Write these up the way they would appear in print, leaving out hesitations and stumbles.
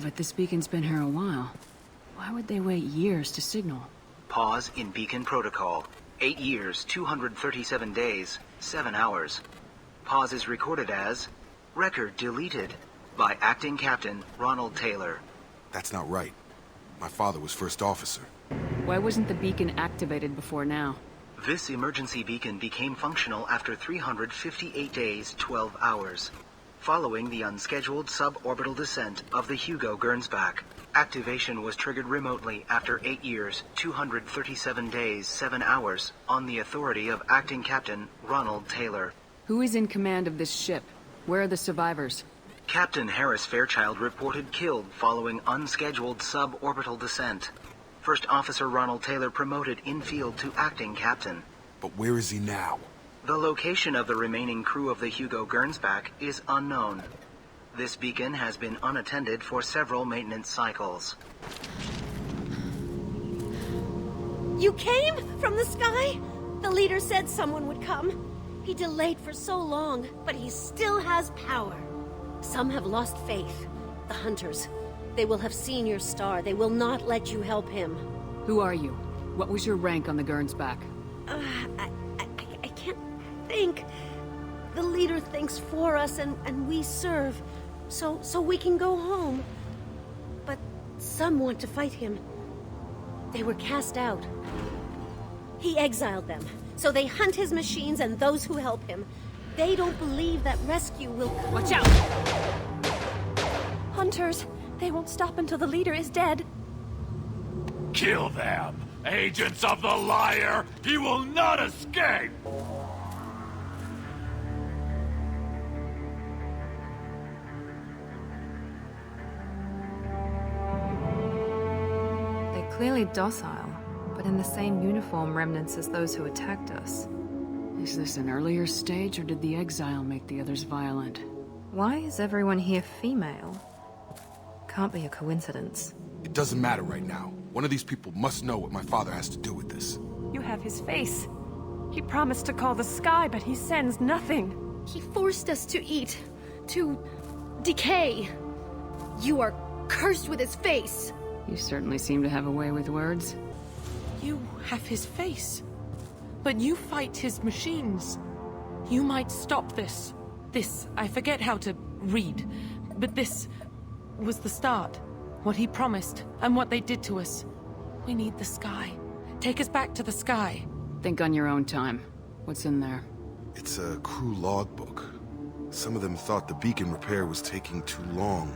of it, this beacon's been here a while. Why would they wait years to signal? Pause in beacon protocol. 8 years, 237 days, 7 hours. Pause is recorded as record deleted by Acting Captain Ronald Taylor. That's not right. My father was first officer. Why wasn't the beacon activated before now? This emergency beacon became functional after 358 days, 12 hours. Following the unscheduled suborbital descent of the Hugo Gernsback, activation was triggered remotely after 8 years, 237 days, 7 hours, on the authority of Acting Captain Ronald Taylor. Who is in command of this ship? Where are the survivors? Captain Harris Fairchild reported killed following unscheduled suborbital descent. First Officer Ronald Taylor promoted in-field to Acting Captain. But where is he now? The location of the remaining crew of the Hugo Gernsback is unknown. This beacon has been unattended for several maintenance cycles. You came from the sky? The leader said someone would come. He delayed for so long, but he still has power. Some have lost faith. The hunters. They will have seen your star. They will not let you help him. Who are you? What was your rank on the Gernsback? I can't think. The leader thinks for us and we serve. So we can go home. But some want to fight him. They were cast out. He exiled them. So they hunt his machines and those who help him. They don't believe that rescue will come. Watch out! Hunters, they won't stop until the leader is dead. Kill them! Agents of the liar! He will not escape! They're clearly docile, but in the same uniform remnants as those who attacked us. Is this an earlier stage, or did the exile make the others violent? Why is everyone here female? Can't be a coincidence. It doesn't matter right now. One of these people must know what my father has to do with this. You have his face. He promised to call the sky, but he sends nothing. He forced us to eat, to decay. You are cursed with his face. You certainly seem to have a way with words. You have his face. But you fight his machines. You might stop this. This, I forget how to read, but this was the start. What he promised, and what they did to us. We need the sky. Take us back to the sky. Think on your own time. What's in there? It's a crew logbook. Some of them thought the beacon repair was taking too long.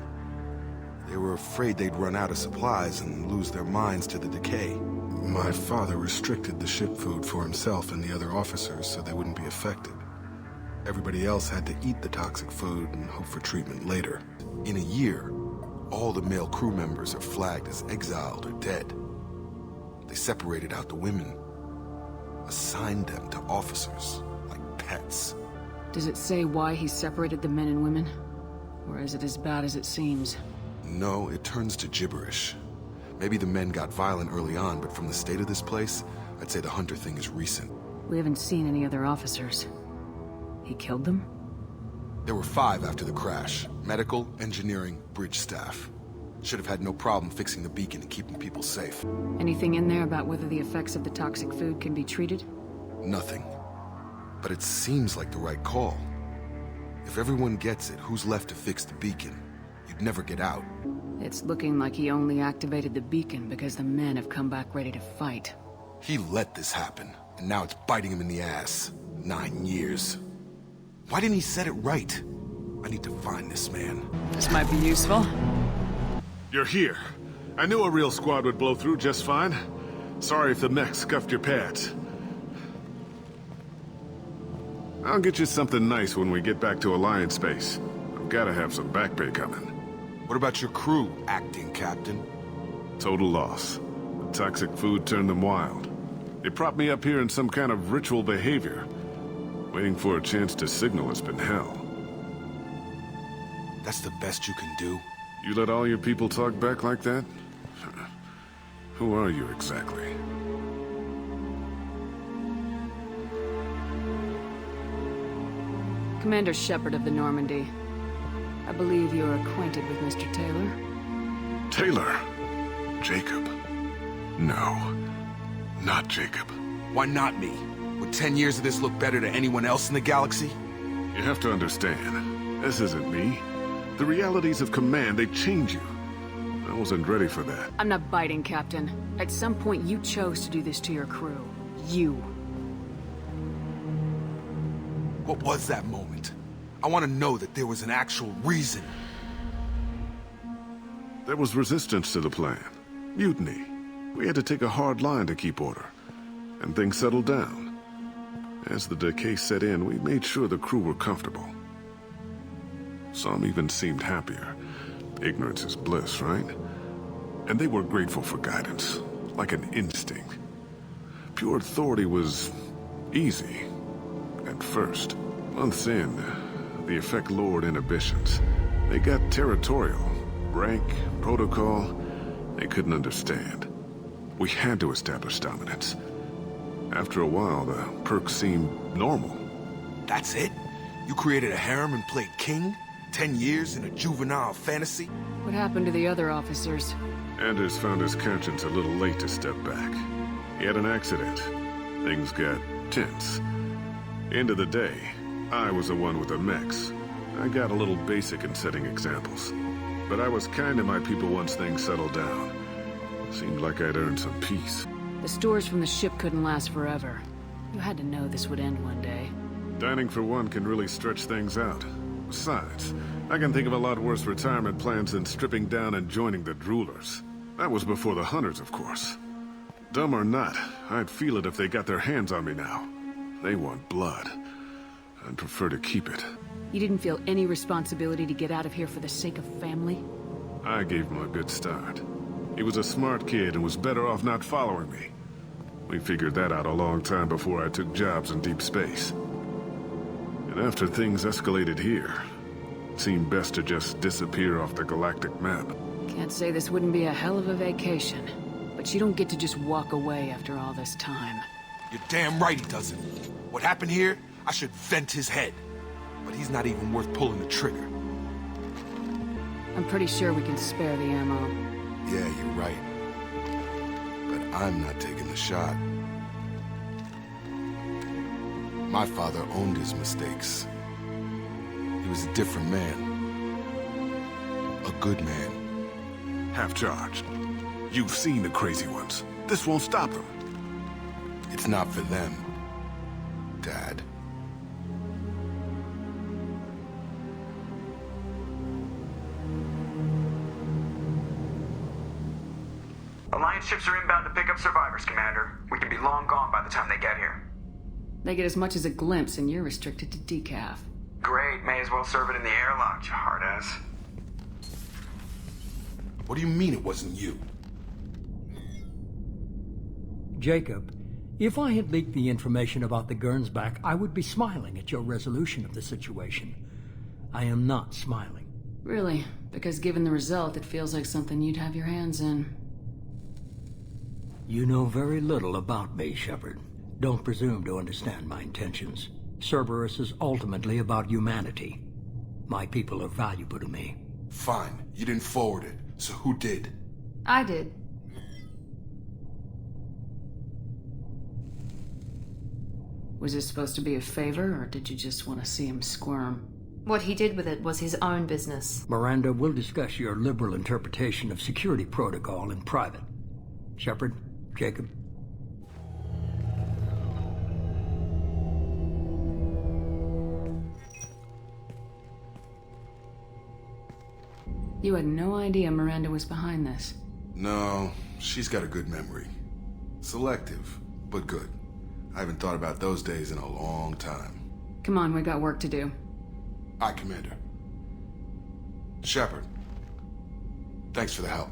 They were afraid they'd run out of supplies and lose their minds to the decay. My father restricted the ship food for himself and the other officers so they wouldn't be affected. Everybody else had to eat the toxic food and hope for treatment later. In a year, all the male crew members are flagged as exiled or dead. They separated out the women, assigned them to officers, like pets. Does it say why he separated the men and women? Or is it as bad as it seems? No, it turns to gibberish. Maybe the men got violent early on, but from the state of this place, I'd say the Hunter thing is recent. We haven't seen any other officers. He killed them? There were 5 after the crash. Medical, engineering, bridge staff. Should have had no problem fixing the beacon and keeping people safe. Anything in there about whether the effects of the toxic food can be treated? Nothing. But it seems like the right call. If everyone gets it, who's left to fix the beacon? You'd never get out. It's looking like he only activated the beacon because the men have come back ready to fight. He let this happen, and now it's biting him in the ass. 9 years. Why didn't he set it right? I need to find this man. This might be useful. You're here. I knew a real squad would blow through just fine. Sorry if the mech scuffed your pads. I'll get you something nice when we get back to Alliance space. I've gotta have some back pay coming. What about your crew, Acting Captain? Total loss. The toxic food turned them wild. They propped me up here in some kind of ritual behavior. Waiting for a chance to signal has been hell. That's the best you can do? You let all your people talk back like that? Who are you exactly? Commander Shepard of the Normandy. I believe you're acquainted with Mr. Taylor. Taylor. Jacob. No. Not Jacob. Why not me? Would 10 years of this look better to anyone else in the galaxy? You have to understand, this isn't me. The realities of command, they change you. I wasn't ready for that. I'm not biting, Captain. At some point, you chose to do this to your crew. You. What was that moment? I want to know that there was an actual reason. There was resistance to the plan. Mutiny. We had to take a hard line to keep order. And things settled down. As the decay set in, we made sure the crew were comfortable. Some even seemed happier. Ignorance is bliss, right? And they were grateful for guidance, like an instinct. Pure authority was easy, at first. Months in, the effect lowered inhibitions. They got territorial. Rank, protocol, they couldn't understand. We had to establish dominance. After a while, the perks seemed normal. That's it? You created a harem and played king? 10 years in a juvenile fantasy? What happened to the other officers? Anders found his conscience a little late to step back. He had an accident. Things got tense. End of the day, I was the one with the mechs. I got a little basic in setting examples. But I was kind to my people once things settled down. Seemed like I'd earned some peace. The stores from the ship couldn't last forever. You had to know this would end one day. Dining for one can really stretch things out. Besides, I can think of a lot worse retirement plans than stripping down and joining the Droolers. That was before the Hunters, of course. Dumb or not, I'd feel it if they got their hands on me now. They want blood. I'd prefer to keep it. You didn't feel any responsibility to get out of here for the sake of family? I gave him a good start. He was a smart kid and was better off not following me. We figured that out a long time before I took jobs in deep space. And after things escalated here, it seemed best to just disappear off the galactic map. Can't say this wouldn't be a hell of a vacation. But you don't get to just walk away after all this time. You're damn right he doesn't. What happened here, I should vent his head. But he's not even worth pulling the trigger. I'm pretty sure we can spare the ammo. Yeah, you're right. But I'm not taking the shot. My father owned his mistakes. He was a different man. A good man. Half-charged. You've seen the crazy ones. This won't stop them. It's not for them, Dad. Alliance ships are inbound to pick up survivors, Commander. We can be long gone by the time they get here. They get as much as a glimpse, and you're restricted to decaf. Great, may as well serve it in the airlock, you hard ass. What do you mean it wasn't you? Jacob, if I had leaked the information about the Gernsback, I would be smiling at your resolution of the situation. I am not smiling. Really? Because given the result, it feels like something you'd have your hands in. You know very little about me, Shepard. Don't presume to understand my intentions. Cerberus is ultimately about humanity. My people are valuable to me. Fine. You didn't forward it. So who did? I did. Was this supposed to be a favor, or did you just want to see him squirm? What he did with it was his own business. Miranda, we'll discuss your liberal interpretation of security protocol in private. Shepard, Jacob. You had no idea Miranda was behind this. No, she's got a good memory. Selective, but good. I haven't thought about those days in a long time. Come on, we got work to do. Aye, Commander. Shepard. Thanks for the help.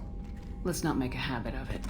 Let's not make a habit of it.